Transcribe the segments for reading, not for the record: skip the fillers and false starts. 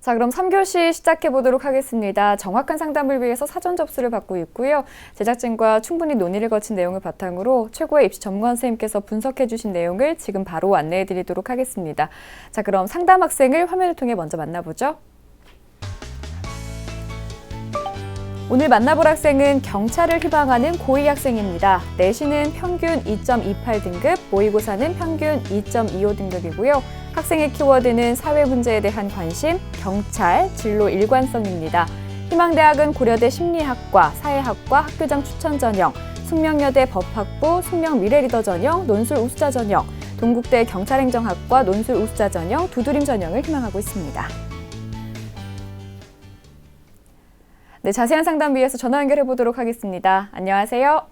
자, 그럼 3교시 시작해 보도록 하겠습니다. 정확한 상담을 위해서 사전 접수를 받고 있고요. 제작진과 충분히 논의를 거친 내용을 바탕으로 최고의 입시 전문가 선생님께서 분석해 주신 내용을 지금 바로 안내해 드리도록 하겠습니다. 자, 그럼 상담 학생을 화면을 통해 먼저 만나보죠. 오늘 만나볼 학생은 경찰을 희망하는 고2 학생입니다. 내신은 평균 2.28등급, 모의고사는 평균 2.25등급이고요. 학생의 키워드는 사회 문제에 대한 관심, 경찰, 진로 일관성입니다. 희망대학은 고려대 심리학과, 사회학과 학교장 추천 전형, 숙명여대 법학부, 숙명 미래리더 전형, 논술 우수자 전형, 동국대 경찰행정학과 논술 우수자 전형, 두드림 전형을 희망하고 있습니다. 네, 자세한 상담 위해서 전화 연결해 보도록 하겠습니다. 안녕하세요.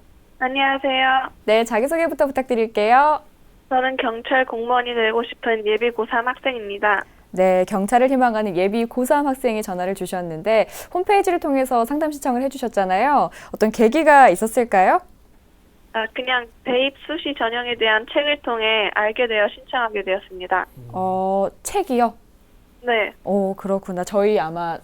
안녕하세요. 네, 자기소개부터 부탁드릴게요. 저는 경찰 공무원이 되고 싶은 예비 고3 학생입니다. 네, 경찰을 희망하는 예비 고3 학생이 전화를 주셨는데 홈페이지를 통해서 상담 신청을 해주셨잖아요. 어떤 계기가 있었을까요? 그냥 대입 수시 전형에 대한 책을 통해 알게 되어 신청하게 되었습니다. 책이요? 네. 오, 그렇구나. 저희 아마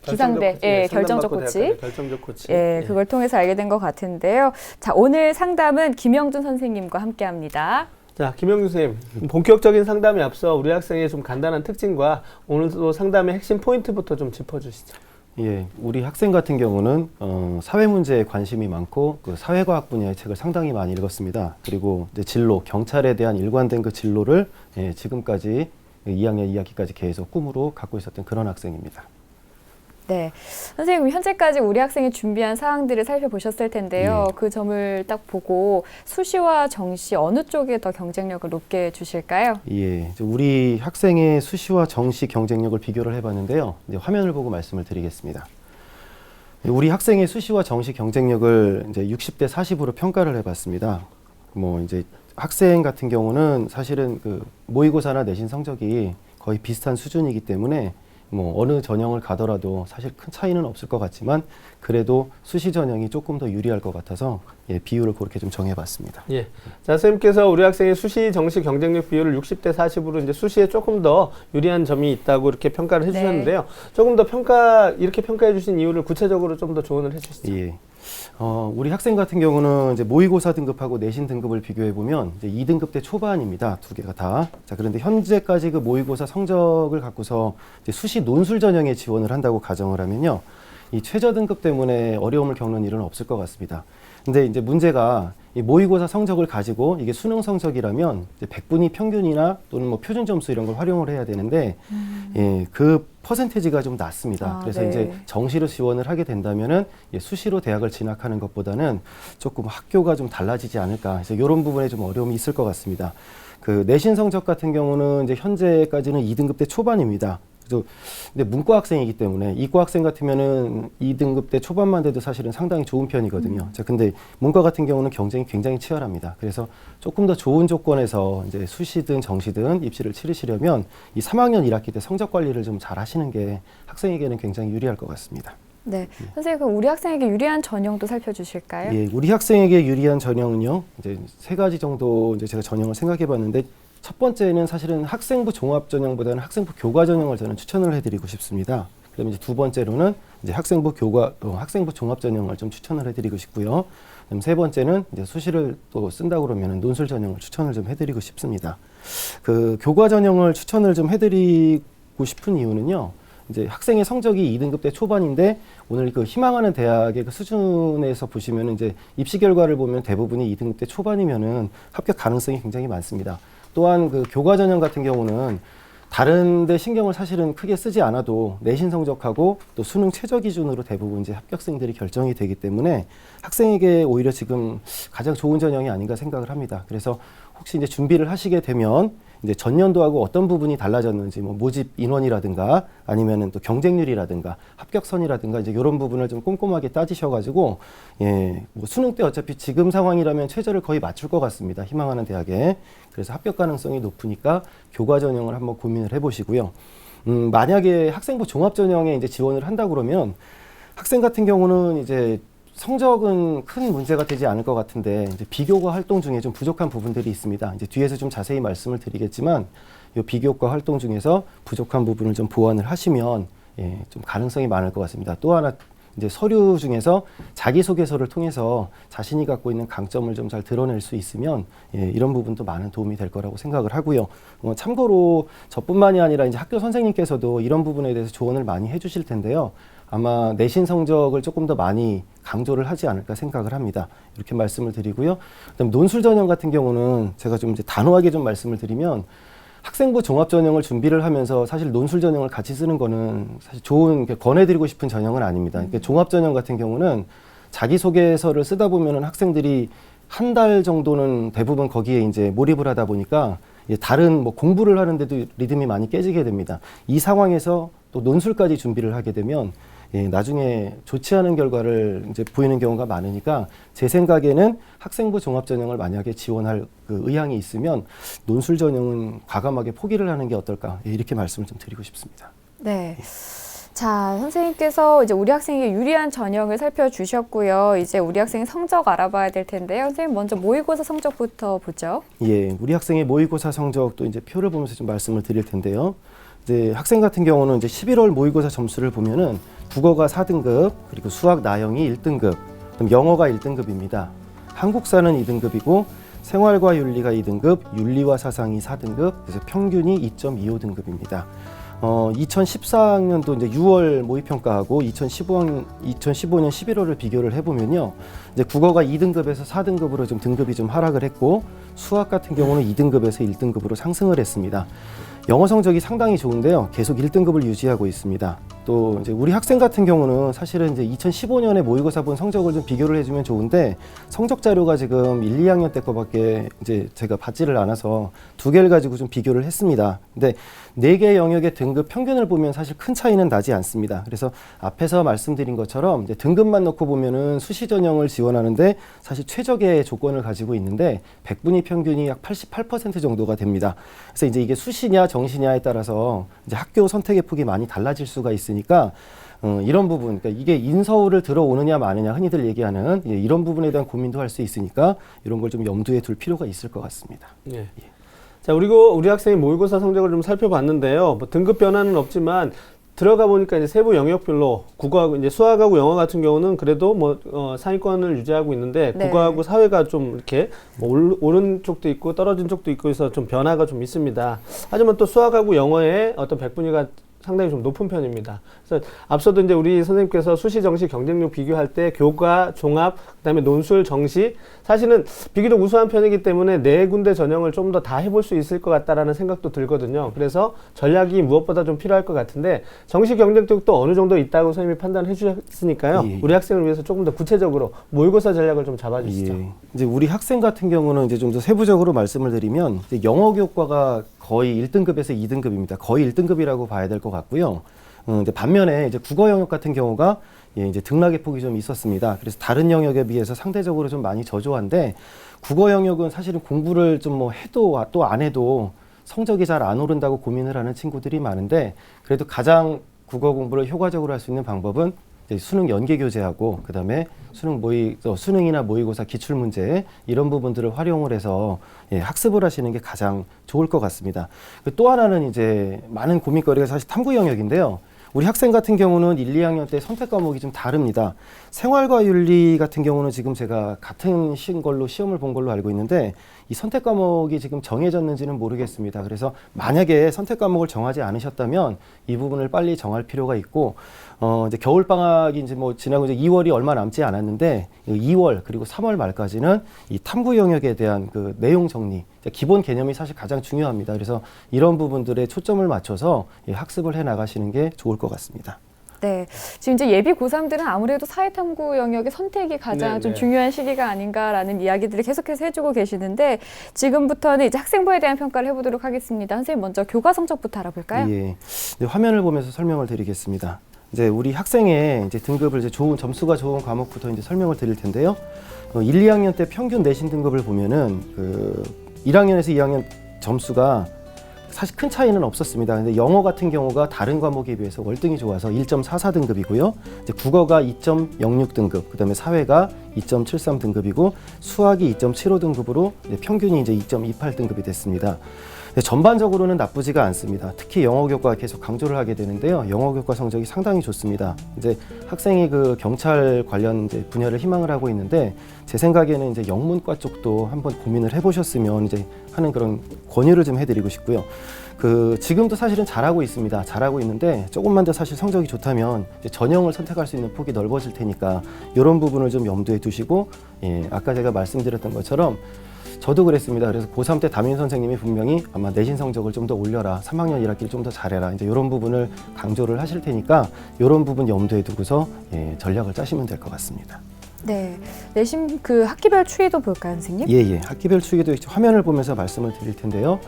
기상대, 결정적 코치. 결정적 코치. 그걸 통해서 알게 된 것 같은데요. 자, 오늘 상담은 김영준 선생님과 함께합니다. 자, 김영준 선생님, 본격적인 상담에 앞서 우리 학생의 좀 간단한 특징과 오늘도 상담의 핵심 포인트부터 좀 짚어주시죠. 예, 우리 학생 같은 경우는 사회 문제에 관심이 많고 그 사회과학 분야의 책을 상당히 많이 읽었습니다. 그리고 이제 진로, 경찰에 대한 일관된 그 진로를 지금까지 2학년 2학기까지 계속 꿈으로 갖고 있었던 그런 학생입니다. 네, 선생님 현재까지 우리 학생이 준비한 사항들을 살펴보셨을 텐데요. 그 점을 딱 보고 수시와 정시 어느 쪽에 더 경쟁력을 높게 주실까요? 예, 우리 학생의 수시와 정시 경쟁력을 비교를 해봤는데요. 이제 화면을 보고 말씀을 드리겠습니다. 우리 학생의 수시와 정시 경쟁력을 이제 60대 40으로 평가를 해봤습니다. 뭐 이제 학생 같은 경우는 사실은 그 모의고사나 내신 성적이 거의 비슷한 수준이기 때문에 뭐 어느 전형을 가더라도 사실 큰 차이는 없을 것 같지만 그래도 수시 전형이 조금 더 유리할 것 같아서 비율을 그렇게 좀 정해봤습니다. 예. 자, 선생님께서 우리 학생의 수시 정시 경쟁력 비율을 60대 40으로 이제 수시에 조금 더 유리한 점이 있다고 이렇게 평가를 해주셨는데요. 조금 더 이렇게 평가해 주신 이유를 구체적으로 좀 더 조언을 해주시죠. 예. 우리 학생 같은 경우는 이제 모의고사 등급하고 내신 등급을 비교해 보면 이제 2등급대 초반입니다. 두 개가 다. 자, 그런데 현재까지 그 모의고사 성적을 갖고서 이제 수시 논술 전형에 지원을 한다고 가정을 하면요. 이 최저 등급 때문에 어려움을 겪는 일은 없을 것 같습니다. 근데 이제 문제가 이 모의고사 성적을 가지고 이게 수능 성적이라면 이제 100분위 평균이나 또는 뭐 표준 점수 이런 걸 활용을 해야 되는데 그 퍼센테이지가 좀 낮습니다. 그래서 네. 이제 정시로 지원을 하게 된다면은 수시로 대학을 진학하는 것보다는 조금 학교가 좀 달라지지 않을까. 그래서 이런 부분에 좀 어려움이 있을 것 같습니다. 그 내신 성적 같은 경우는 이제 현재까지는 2등급대 초반입니다. 그래서 근데 문과 학생이기 때문에 이과 학생 같으면은 2등급대 초반만 돼도 사실은 상당히 좋은 편이거든요. 자, 근데 문과 같은 경우는 경쟁이 굉장히 치열합니다. 그래서 조금 더 좋은 조건에서 이제 수시든 정시든 입시를 치르시려면 이 3학년 1학기 때 성적 관리를 좀 잘 하시는 게 학생에게는 굉장히 유리할 것 같습니다. 네, 선생님 그럼 우리 학생에게 유리한 전형도 살펴주실까요? 예, 우리 학생에게 유리한 전형은요. 이제 세 가지 정도 이제 제가 전형을 생각해봤는데. 첫 번째는 사실은 학생부 종합 전형보다는 학생부 교과 전형을 저는 추천을 해드리고 싶습니다. 그다음에 이제 두 번째로는 이제 학생부 종합 전형을 좀 추천을 해드리고 싶고요. 그다음 세 번째는 이제 수시를 또 쓴다 그러면 논술 전형을 추천을 좀 해드리고 싶습니다. 그 교과 전형을 추천을 좀 해드리고 싶은 이유는요. 이제 학생의 성적이 2등급대 초반인데 오늘 그 희망하는 대학의 그 수준에서 보시면 이제 입시 결과를 보면 대부분이 2등급대 초반이면은 합격 가능성이 굉장히 많습니다. 또한 그 교과 전형 같은 경우는 다른 데 신경을 사실은 크게 쓰지 않아도 내신 성적하고 또 수능 최저 기준으로 대부분 이제 합격생들이 결정이 되기 때문에 학생에게 오히려 지금 가장 좋은 전형이 아닌가 생각을 합니다. 그래서 혹시 이제 준비를 하시게 되면 이제 전년도하고 어떤 부분이 달라졌는지 뭐 모집 인원이라든가 아니면은 또 경쟁률이라든가 합격선이라든가 이제 이런 부분을 좀 꼼꼼하게 따지셔가지고 뭐 수능 때 어차피 지금 상황이라면 최저를 거의 맞출 것 같습니다. 희망하는 대학에. 그래서 합격 가능성이 높으니까 교과 전형을 한번 고민을 해보시고요. 만약에 학생부 종합 전형에 이제 지원을 한다 그러면 학생 같은 경우는 이제 성적은 큰 문제가 되지 않을 것 같은데 이제 비교과 활동 중에 좀 부족한 부분들이 있습니다. 이제 뒤에서 좀 자세히 말씀을 드리겠지만 이 비교과 활동 중에서 부족한 부분을 좀 보완을 하시면 좀 가능성이 많을 것 같습니다. 또 하나 이제 서류 중에서 자기소개서를 통해서 자신이 갖고 있는 강점을 좀 잘 드러낼 수 있으면 이런 부분도 많은 도움이 될 거라고 생각을 하고요. 참고로 저뿐만이 아니라 이제 학교 선생님께서도 이런 부분에 대해서 조언을 많이 해주실 텐데요. 아마 내신 성적을 조금 더 많이 강조를 하지 않을까 생각을 합니다. 이렇게 말씀을 드리고요. 그다음 논술 전형 같은 경우는 제가 좀 이제 단호하게 좀 말씀을 드리면 학생부 종합 전형을 준비를 하면서 사실 논술 전형을 같이 쓰는 거는 사실 좋은 권해드리고 싶은 전형은 아닙니다. 그러니까 종합 전형 같은 경우는 자기소개서를 쓰다 보면은 학생들이 한 달 정도는 대부분 거기에 이제 몰입을 하다 보니까 다른 뭐 공부를 하는데도 리듬이 많이 깨지게 됩니다. 이 상황에서 또 논술까지 준비를 하게 되면 나중에 좋지 않은 결과를 이제 보이는 경우가 많으니까 제 생각에는 학생부 종합 전형을 만약에 지원할 그 의향이 있으면 논술 전형은 과감하게 포기를 하는 게 어떨까 이렇게 말씀을 좀 드리고 싶습니다. 네. 자, 선생님께서 이제 우리 학생에게 유리한 전형을 살펴주셨고요. 이제 우리 학생의 성적 알아봐야 될 텐데요. 선생님 먼저 모의고사 성적부터 보죠. 예, 우리 학생의 모의고사 성적도 이제 표를 보면서 좀 말씀을 드릴 텐데요. 이제 학생 같은 경우는 이제 11월 모의고사 점수를 보면은 국어가 4등급, 그리고 수학 나영이 1등급, 그다음 영어가 1등급입니다. 한국사는 2등급이고 생활과 윤리가 2등급, 윤리와 사상이 4등급, 그래서 평균이 2.25등급입니다. 2014학년도 이제 6월 모의평가하고 2015년 11월을 비교를 해보면요. 이제 국어가 2등급에서 4등급으로 좀 등급이 좀 하락을 했고 수학 같은 경우는 2등급에서 1등급으로 상승을 했습니다. 영어 성적이 상당히 좋은데요. 계속 1등급을 유지하고 있습니다. 또 이제 우리 학생 같은 경우는 사실은 이제 2015년에 모의고사 본 성적을 좀 비교를 해주면 좋은데 성적 자료가 지금 1, 2학년 때 거밖에 이제 제가 받지를 않아서 두 개를 가지고 좀 비교를 했습니다. 근데 4개 영역의 등급 평균을 보면 사실 큰 차이는 나지 않습니다. 그래서 앞에서 말씀드린 것처럼 이제 등급만 놓고 보면은 수시 전형을 지원하는데 사실 최적의 조건을 가지고 있는데 100분위 평균이 약 88% 정도가 됩니다. 그래서 이제 이게 수시냐 정시냐에 따라서 이제 학교 선택의 폭이 많이 달라질 수가 있으니까 이런 부분, 그러니까 이게 인서울을 들어오느냐 마느냐 흔히들 얘기하는 이런 부분에 대한 고민도 할 수 있으니까 이런 걸 좀 염두에 둘 필요가 있을 것 같습니다. 예. 자, 그리고 우리 학생의 모의고사 성적을 좀 살펴봤는데요. 뭐 등급 변화는 없지만 들어가 보니까 이제 세부 영역별로 국어하고 이제 수학하고 영어 같은 경우는 그래도 뭐 상위권을 유지하고 있는데 네. 국어하고 사회가 좀 이렇게 뭐 오른 쪽도 있고 떨어진 쪽도 있고 해서 좀 변화가 좀 있습니다. 하지만 또 수학하고 영어의 어떤 백분위가 상당히 좀 높은 편입니다. 그래서 앞서도 이제 우리 선생님께서 수시, 정시 경쟁력 비교할 때 교과, 종합, 그다음에 논술, 정시 사실은 비교적 우수한 편이기 때문에 4군데 전형을 좀 더 다 해볼 수 있을 것 같다라는 생각도 들거든요. 그래서 전략이 무엇보다 좀 필요할 것 같은데 정시 경쟁력도 어느 정도 있다고 선생님이 판단해 주셨으니까요. 예. 우리 학생을 위해서 조금 더 구체적으로 모의고사 전략을 좀 잡아주시죠. 예. 이제 우리 학생 같은 경우는 이제 좀 더 세부적으로 말씀을 드리면 이제 영어 교과가 거의 1등급에서 2등급입니다. 거의 1등급이라고 봐야 될 것 같고요. 이제 반면에 이제 국어 영역 같은 경우가 이제 등락의 폭이 좀 있었습니다. 그래서 다른 영역에 비해서 상대적으로 좀 많이 저조한데 국어 영역은 사실은 공부를 좀 뭐 해도 또 안 해도 성적이 잘 안 오른다고 고민을 하는 친구들이 많은데 그래도 가장 국어 공부를 효과적으로 할 수 있는 방법은 이제 수능 연계 교재하고 그다음에 수능이나 모의고사 기출 문제 이런 부분들을 활용을 해서 학습을 하시는 게 가장 좋을 것 같습니다. 또 하나는 이제 많은 고민거리가 사실 탐구 영역인데요. 우리 학생 같은 경우는 1, 2학년 때 선택 과목이 좀 다릅니다. 생활과 윤리 같은 경우는 지금 제가 같은 시험을 본 걸로 알고 있는데 이 선택 과목이 지금 정해졌는지는 모르겠습니다. 그래서 만약에 선택 과목을 정하지 않으셨다면 이 부분을 빨리 정할 필요가 있고 이제 겨울 방학이 이제 뭐 지나고 이제 2월이 얼마 남지 않았는데 2월 그리고 3월 말까지는 이 탐구 영역에 대한 그 내용 정리, 기본 개념이 사실 가장 중요합니다. 그래서 이런 부분들에 초점을 맞춰서 학습을 해 나가시는 게 좋을 것 같습니다. 네, 지금 이제 예비 고3들은 아무래도 사회탐구 영역의 선택이 가장 좀 중요한 시기가 아닌가라는 이야기들을 계속해서 해주고 계시는데 지금부터는 이제 학생부에 대한 평가를 해보도록 하겠습니다. 선생님 먼저 교과 성적부터 알아볼까요? 예, 화면을 보면서 설명을 드리겠습니다. 이제 우리 학생의 이제 등급을 이제 점수가 좋은 과목부터 이제 설명을 드릴 텐데요. 1, 2학년 때 평균 내신 등급을 보면은 1학년에서 2학년 점수가 사실 큰 차이는 없었습니다. 근데 영어 같은 경우가 다른 과목에 비해서 월등히 좋아서 1.44등급이고요. 이제 국어가 2.06등급, 그다음에 사회가 2.73등급이고 수학이 2.75등급으로 평균이 이제 2.28등급이 됐습니다. 근데 전반적으로는 나쁘지가 않습니다. 특히 영어 교과 계속 강조를 하게 되는데요. 영어 교과 성적이 상당히 좋습니다. 이제 학생이 그 경찰 관련 이제 분야를 희망을 하고 있는데 제 생각에는 이제 영문과 쪽도 한번 고민을 해보셨으면 이제 하는 그런 권유를 좀 해드리고 싶고요. 지금도 사실은 잘하고 있습니다. 잘하고 있는데 조금만 더 사실 성적이 좋다면 이제 전형을 선택할 수 있는 폭이 넓어질 테니까 이런 부분을 좀 염두에 두시고, 예, 아까 제가 말씀드렸던 것처럼 저도 그랬습니다. 그래서 고3 때 담임 선생님이 분명히 아마 내신 성적을 좀 더 올려라, 3학년 1학기를 좀 더 잘해라, 이제 이런 부분을 강조를 하실 테니까 이런 부분 염두에 두고서, 예, 전략을 짜시면 될 것 같습니다. 네, 내신 그 학기별 추이도 볼까요, 선생님? 예. 학기별 추이도 화면을 보면서 말씀을 드릴 텐데요.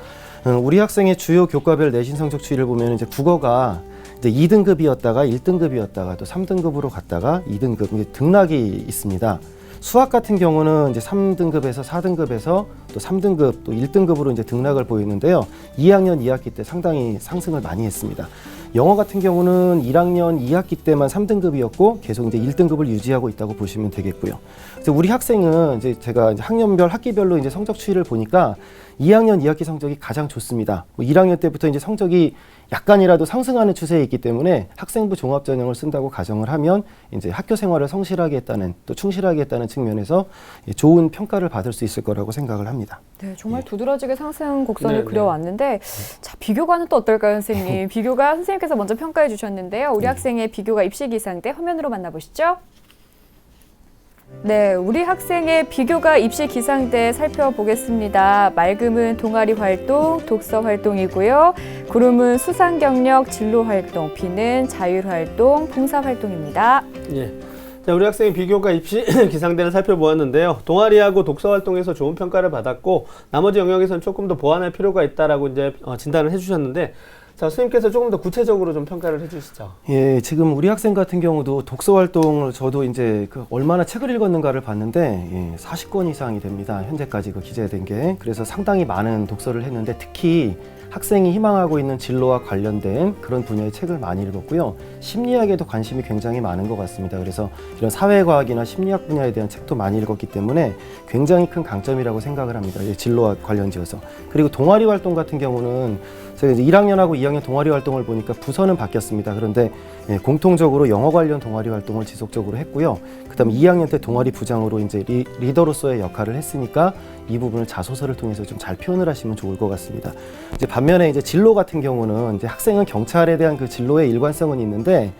우리 학생의 주요 교과별 내신 성적 추이를 보면 이제 국어가 이제 2등급이었다가 1등급이었다가 또 3등급으로 갔다가 2등급, 이게 등락이 있습니다. 수학 같은 경우는 이제 3등급에서 4등급에서 또 3등급 또 1등급으로 이제 등락을 보이는데요. 2학년 2학기 때 상당히 상승을 많이 했습니다. 영어 같은 경우는 1학년 2학기 때만 3등급이었고 계속 이제 1등급을 유지하고 있다고 보시면 되겠고요. 그래서 우리 학생은 이제 제가 이제 학년별 학기별로 이제 성적 추이를 보니까 2학년 2학기 성적이 가장 좋습니다. 1학년 때부터 이제 성적이 약간이라도 상승하는 추세에 있기 때문에 학생부 종합전형을 쓴다고 가정을 하면 이제 학교 생활을 성실하게 했다는, 또 충실하게 했다는 측면에서 좋은 평가를 받을 수 있을 거라고 생각을 합니다. 네, 정말 두드러지게 상승 곡선을 네, 그려왔는데, 자, 비교과는 또 어떨까요, 선생님? 비교과 선생님께서 먼저 평가해 주셨는데요. 우리 학생의 비교과 입시 기상대 화면으로 만나보시죠. 네, 우리 학생의 비교과 입시 기상대 살펴보겠습니다. 맑음은 동아리 활동, 독서 활동이고요. 구름은 수상 경력, 진로 활동, 비는 자율 활동, 봉사 활동입니다. 예. 자, 우리 학생의 비교과 입시 기상대를 살펴보았는데요. 동아리하고 독서 활동에서 좋은 평가를 받았고 나머지 영역에서는 조금 더 보완할 필요가 있다라고 이제 진단을 해주셨는데, 자, 선생님께서 조금 더 구체적으로 좀 평가를 해주시죠. 예, 지금 우리 학생 같은 경우도 독서 활동을 저도 이제 얼마나 책을 읽었는가를 봤는데, 예, 40권 이상이 됩니다. 현재까지 기재된 게. 그래서 상당히 많은 독서를 했는데 특히 학생이 희망하고 있는 진로와 관련된 그런 분야의 책을 많이 읽었고요. 심리학에도 관심이 굉장히 많은 것 같습니다. 그래서 이런 사회과학이나 심리학 분야에 대한 책도 많이 읽었기 때문에 굉장히 큰 강점이라고 생각을 합니다. 진로와 관련지어서. 그리고 동아리 활동 같은 경우는 제가 이제 1학년하고 2학년 동아리 활동을 보니까 부서는 바뀌었습니다. 그런데 공통적으로 영어 관련 동아리 활동을 지속적으로 했고요. 그다음에 2학년 때 동아리 부장으로 이제 리더로서의 역할을 했으니까 이 부분을 자소서를 통해서 좀 잘 표현을 하시면 좋을 것 같습니다. 이제 반면에 이제 진로 같은 경우는 이제 학생은 경찰에 대한 그 진로의 일관성은 있는데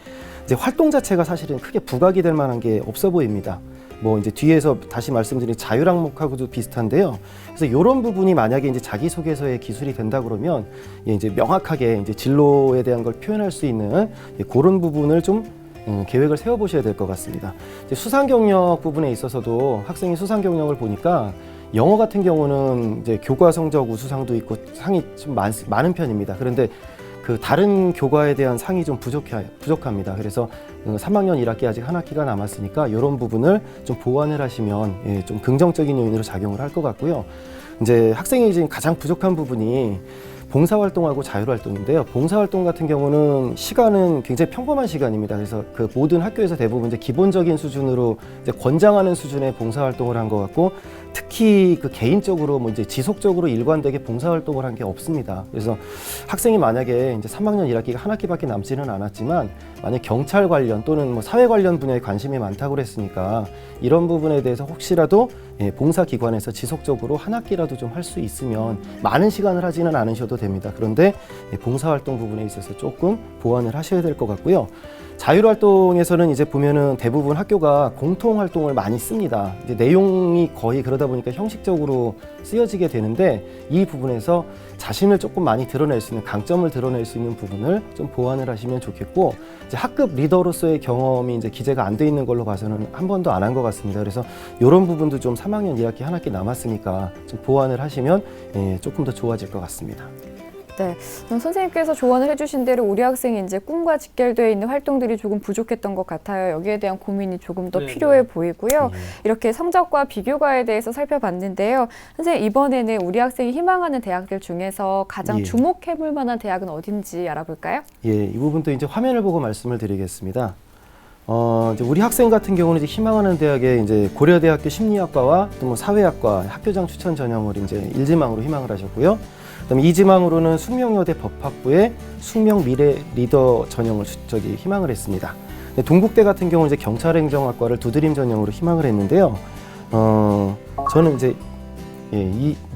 이제 활동 자체가 사실은 크게 부각이 될 만한 게 없어 보입니다. 뭐 이제 뒤에서 다시 말씀드린 자율 항목하고도 비슷한데요. 그래서 이런 부분이 만약에 이제 자기소개서의 기술이 된다 그러면 이제 명확하게 이제 진로에 대한 걸 표현할 수 있는 그런 부분을 좀 계획을 세워보셔야 될 것 같습니다. 이제 수상 경력 부분에 있어서도 학생의 수상 경력을 보니까 영어 같은 경우는 이제 교과 성적 우수상도 있고 상이 좀 많은 편입니다. 그런데 다른 교과에 대한 상이 좀 부족합니다. 그래서 3학년 1학기 아직 한 학기가 남았으니까 이런 부분을 좀 보완을 하시면 좀 긍정적인 요인으로 작용을 할 것 같고요. 이제 학생이 지금 가장 부족한 부분이 봉사활동하고 자율활동인데요. 봉사활동 같은 경우는 시간은 굉장히 평범한 시간입니다. 그래서 모든 학교에서 대부분 이제 기본적인 수준으로 이제 권장하는 수준의 봉사활동을 한 것 같고, 특히 개인적으로 뭐 이제 지속적으로 일관되게 봉사활동을 한 게 없습니다. 그래서 학생이 만약에 이제 3학년 1학기가 한 학기밖에 남지는 않았지만 만약 경찰 관련 또는 뭐 사회 관련 분야에 관심이 많다고 그랬으니까 이런 부분에 대해서 혹시라도 봉사기관에서 지속적으로 한 학기라도 좀 할 수 있으면 많은 시간을 하지는 않으셔도 됩니다. 그런데 봉사활동 부분에 있어서 조금 보완을 하셔야 될 것 같고요. 자율활동에서는 이제 보면은 대부분 학교가 공통활동을 많이 씁니다. 이제 내용이 거의 그러다 보니까 형식적으로 쓰여지게 되는데 이 부분에서 자신을 조금 많이 드러낼 수 있는, 강점을 드러낼 수 있는 부분을 좀 보완을 하시면 좋겠고, 이제 학급 리더로서의 경험이 이제 기재가 안 돼 있는 걸로 봐서는 한 번도 안 한 것 같습니다. 그래서 이런 부분도 좀 3학년 1학기 한 학기 남았으니까 좀 보완을 하시면 조금 더 좋아질 것 같습니다. 네, 선생님께서 조언을 해주신 대로 우리 학생이 이제 꿈과 직결되어 있는 활동들이 조금 부족했던 것 같아요. 여기에 대한 고민이 조금 더 필요해 보이고요. 이렇게 성적과 비교과에 대해서 살펴봤는데요. 선생님, 이번에는 우리 학생이 희망하는 대학들 중에서 가장 주목해볼 만한 대학은 어딘지 알아볼까요? 예, 이 부분도 이제 화면을 보고 말씀을 드리겠습니다. 이제 우리 학생 같은 경우는 이제 희망하는 대학에 이제 고려대학교 심리학과와 또 뭐 사회학과 학교장 추천 전형을 이제 일지망으로 희망을 하셨고요. 그다음에 이지망으로는 숙명여대 법학부의 숙명 미래 리더 전형을 희망을 했습니다. 동국대 같은 경우는 이제 경찰행정학과를 두드림 전형으로 희망을 했는데요. 저는 이제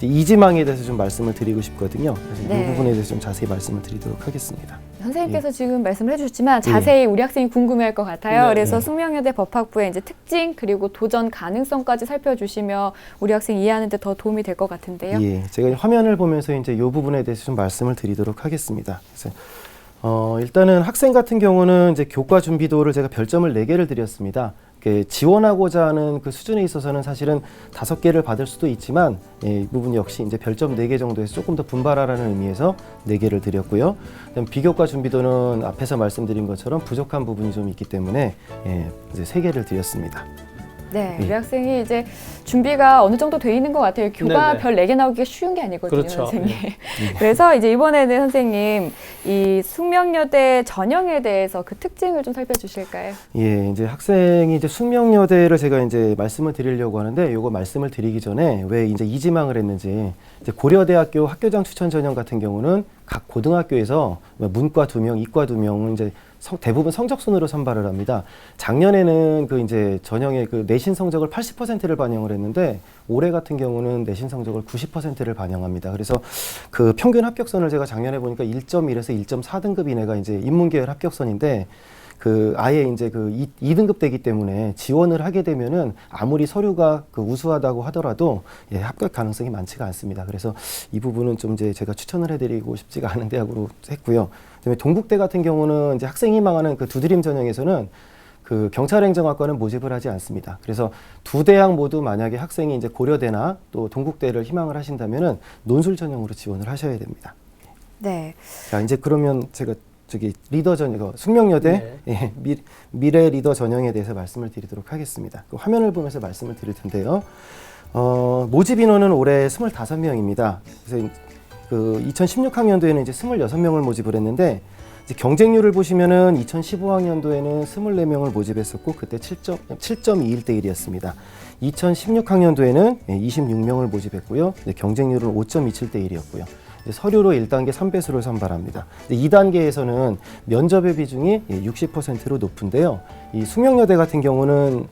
이지망에 대해서 좀 말씀을 드리고 싶거든요. 그래서 네. 이 부분에 대해서 좀 자세히 말씀을 드리도록 하겠습니다. 선생님께서 지금 말씀을 해주셨지만 자세히 우리 학생이 궁금해할 것 같아요. 네. 그래서 숙명여대 법학부의 이제 특징 그리고 도전 가능성까지 살펴주시면 우리 학생 이해하는 데 더 도움이 될 것 같은데요. 예, 제가 화면을 보면서 이제 이 부분에 대해서 좀 말씀을 드리도록 하겠습니다. 그래서 일단은 학생 같은 경우는 이제 교과 준비도를 제가 별점을 4개를 드렸습니다. 지원하고자 하는 그 수준에 있어서는 사실은 5개를 받을 수도 있지만 이 부분 역시 이제 별점 4개 정도에서 조금 더 분발하라는 의미에서 4개를 드렸고요. 그다음 비교과 준비도는 앞에서 말씀드린 것처럼 부족한 부분이 좀 있기 때문에 이제 3개를 드렸습니다. 네, 예. 우리 학생이 이제 준비가 어느 정도 돼 있는 것 같아요. 교과 네네. 별 4개 나오기가 쉬운 게 아니거든요, 그렇죠. 선생님. 그래서 이제 이번에는 선생님 이 숙명여대 전형에 대해서 그 특징을 좀 살펴주실까요? 예, 이제 학생이 이제 숙명여대를 제가 이제 말씀을 드리려고 하는데 요거 말씀을 드리기 전에 왜 이제 이지망을 했는지 이제 고려대학교 학교장 추천 전형 같은 경우는 각 고등학교에서 문과 2명, 이과 2명은 이제 대부분 성적순으로 선발을 합니다. 작년에는 그 이제 전형의 그 내신 성적을 80%를 반영을 했는데 올해 같은 경우는 내신 성적을 90%를 반영합니다. 그래서 그 평균 합격선을 제가 작년에 보니까 1.1에서 1.4등급 이내가 이제 인문계열 합격선인데 그 아예 이제 그 2등급 되기 때문에 지원을 하게 되면은 아무리 서류가 그 우수하다고 하더라도 합격 가능성이 많지가 않습니다. 그래서 이 부분은 좀 이제 제가 추천을 해드리고 싶지가 않은 대학으로 했고요. 그다음에 동국대 같은 경우는 이제 학생이 희망하는 그 두드림 전형에서는 그 경찰행정학과는 모집을 하지 않습니다. 그래서 두 대학 모두 만약에 학생이 이제 고려대나 또 동국대를 희망을 하신다면은 논술 전형으로 지원을 하셔야 됩니다. 네. 자, 이제 그러면 제가 리더 전형, 숙명여대 미래 리더 전형에 대해서 말씀을 드리도록 하겠습니다. 그 화면을 보면서 말씀을 드릴 텐데요. 모집 인원은 올해 25명입니다. 그래서 그 2016학년도에는 이제 26명을 모집을 했는데 이제 경쟁률을 보시면은 2015학년도에는 24명을 모집했었고 그때 7.21대 1이었습니다. 2016학년도에는 26명을 모집했고요. 경쟁률은 5.27대 1이었고요. 서류로 1단계 3배수를 선발합니다. 2단계에서는 면접의 비중이 60%로 높은데요. 이 숙명여대 같은 경우는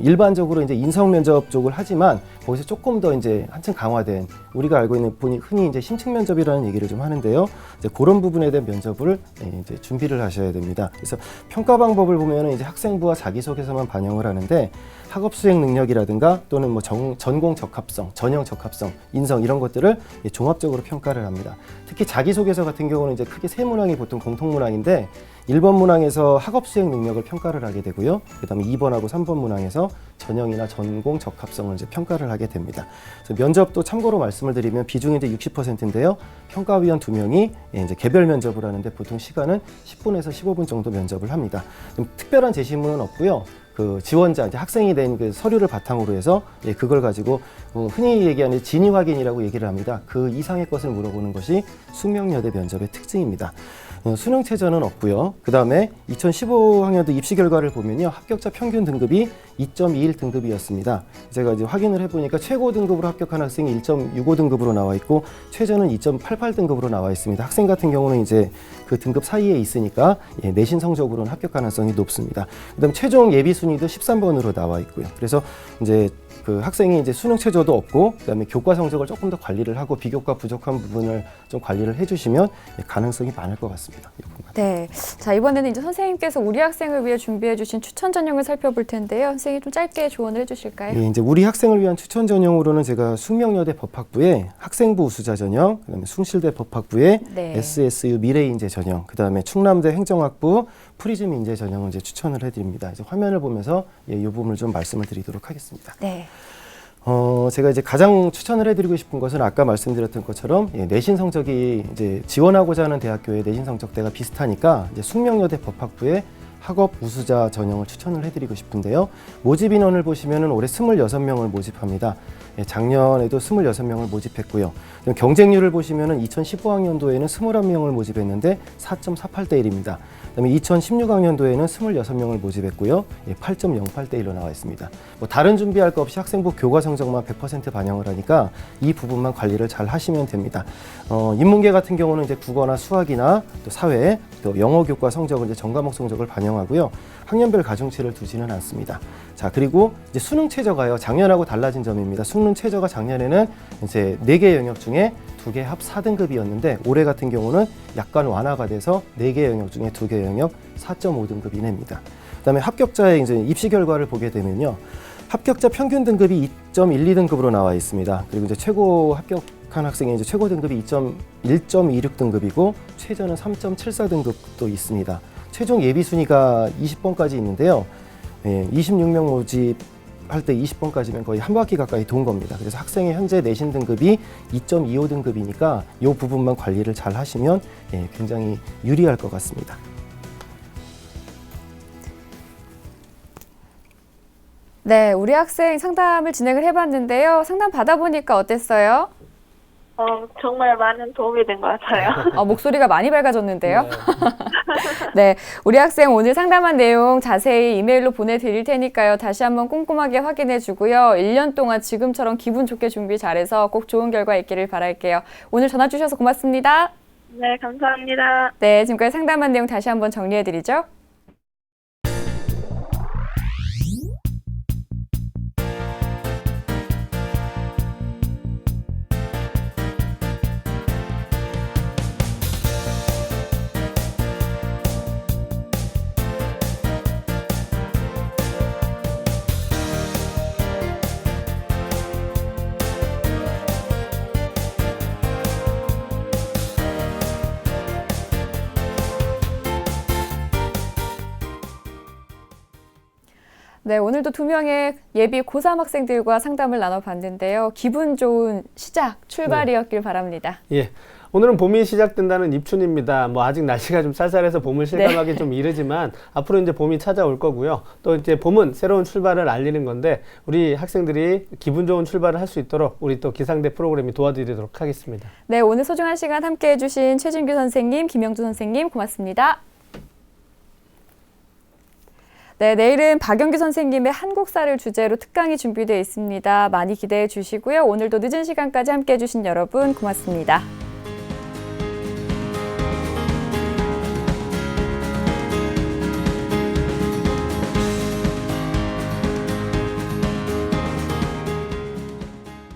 일반적으로 이제 인성 면접 쪽을 하지만 거기서 조금 더 이제 한층 강화된 우리가 알고 있는 흔히 이제 심층 면접이라는 얘기를 좀 하는데요. 이제 그런 부분에 대한 면접을 이제 준비를 하셔야 됩니다. 그래서 평가 방법을 보면은 이제 학생부와 자기소개서만 반영을 하는데 학업 수행 능력이라든가 또는 뭐 전공 적합성, 전형 적합성, 인성 이런 것들을 종합적으로 평가를 합니다. 특히 자기소개서 같은 경우는 이제 크게 세 문항이 보통 공통 문항인데 1번 문항에서 학업 수행 능력을 평가를 하게 되고요. 그다음에 2번하고 3번 문항에서 전형이나 전공 적합성을 이제 평가를 하게 됩니다. 그래서 면접도 참고로 말씀을 드리면 비중이 이제 60%인데요. 평가위원 2명이 이제 개별 면접을 하는데 보통 시간은 10분에서 15분 정도 면접을 합니다. 특별한 제시문은 없고요. 그 지원자, 이제 학생이 낸 그 서류를 바탕으로 해서 그걸 가지고 흔히 얘기하는 진위 확인이라고 얘기를 합니다. 그 이상의 것을 물어보는 것이 숙명여대 면접의 특징입니다. 수능 최저는 없고요. 그 다음에 2015학년도 입시 결과를 보면요. 합격자 평균 등급이 2.21 등급이었습니다. 제가 이제 확인을 해보니까 최고 등급으로 합격한 학생이 1.65 등급으로 나와 있고 최저는 2.88 등급으로 나와 있습니다. 학생 같은 경우는 이제 그 등급 사이에 있으니까 내신 성적으로는 합격 가능성이 높습니다. 그 다음에 최종 예비 순위도 13번으로 나와 있고요. 그래서 이제 그 학생이 이제 수능 최저도 없고 그다음에 교과 성적을 조금 더 관리를 하고 비교과 부족한 부분을 좀 관리를 해주시면 가능성이 많을 것 같습니다. 네, 자 이번에는 이제 선생님께서 우리 학생을 위해 준비해주신 추천 전형을 살펴볼 텐데요. 선생님 좀 짧게 조언을 해주실까요? 예, 이제 우리 학생을 위한 추천 전형으로는 제가 숙명여대 법학부의 학생부 우수자 전형, 그다음에 숭실대 법학부의 SSU 미래인재 전형, 그다음에 충남대 행정학부 프리즘 인재 전형을 이제 추천을 해드립니다. 이제 화면을 보면서 이 부분을 좀 말씀을 드리도록 하겠습니다. 네. 제가 이제 가장 추천을 해드리고 싶은 것은 아까 말씀드렸던 것처럼 내신 성적이 이제 지원하고자 하는 대학교의 내신 성적대가 비슷하니까 이제 숙명여대 법학부의 학업 우수자 전형을 추천을 해드리고 싶은데요. 모집 인원을 보시면은 올해 26명을 모집합니다. 작년에도 26명을 모집했고요. 경쟁률을 보시면은 2015학년도에는 21명을 모집했는데 4.48대 1입니다. 그다음에 2016학년도에는 26명을 모집했고요. 8.08대 1로 나와 있습니다. 뭐 다른 준비할 거 없이 학생부 교과 성적만 100% 반영을 하니까 이 부분만 관리를 잘 하시면 됩니다. 인문계 같은 경우는 이제 국어나 수학이나 또 사회, 또 영어 교과 성적을 이제 전과목 성적을 반영하고요. 학년별 가중치를 두지는 않습니다. 자, 그리고 이제 수능 최저가요. 작년하고 달라진 점입니다. 수능 최저가 작년에는 이제 4개 영역 중에 2개 합 4등급이었는데 올해 같은 경우는 약간 완화가 돼서 4개 영역 중에 2개 영역 4.5등급 이내입니다. 그다음에 합격자의 이제 입시 결과를 보게 되면요. 합격자 평균 등급이 2.12등급으로 나와 있습니다. 그리고 이제 최고 합격한 학생의 이제 최고 등급이 1.26등급이고 최저는 3.74등급도 있습니다. 최종 예비 순위가 20번까지 있는데요. 26명 모집할 때 20번까지면 거의 한 바퀴 가까이 돈 겁니다. 그래서 학생의 현재 내신 등급이 2.25등급이니까 이 부분만 관리를 잘 하시면 굉장히 유리할 것 같습니다. 네, 우리 학생 상담을 진행을 해봤는데요. 상담 받아보니까 어땠어요? 정말 많은 도움이 된 것 같아요. 목소리가 많이 밝아졌는데요. 네. 네, 우리 학생 오늘 상담한 내용 자세히 이메일로 보내드릴 테니까요. 다시 한번 꼼꼼하게 확인해 주고요. 1년 동안 지금처럼 기분 좋게 준비 잘해서 꼭 좋은 결과 있기를 바랄게요. 오늘 전화 주셔서 고맙습니다. 네, 감사합니다. 네, 지금까지 상담한 내용 다시 한번 정리해 드리죠. 네, 오늘도 2명의 예비 고3 학생들과 상담을 나눠봤는데요. 기분 좋은 시작, 출발이었길 바랍니다. 예. 오늘은 봄이 시작된다는 입춘입니다. 뭐 아직 날씨가 좀 쌀쌀해서 봄을 실감하기 좀 이르지만 앞으로 이제 봄이 찾아올 거고요. 또 이제 봄은 새로운 출발을 알리는 건데 우리 학생들이 기분 좋은 출발을 할 수 있도록 우리 또 기상대 프로그램이 도와드리도록 하겠습니다. 네, 오늘 소중한 시간 함께해 주신 최진규 선생님, 김영주 선생님 고맙습니다. 네, 내일은 박영규 선생님의 한국사를 주제로 특강이 준비되어 있습니다. 많이 기대해 주시고요. 오늘도 늦은 시간까지 함께해 주신 여러분 고맙습니다.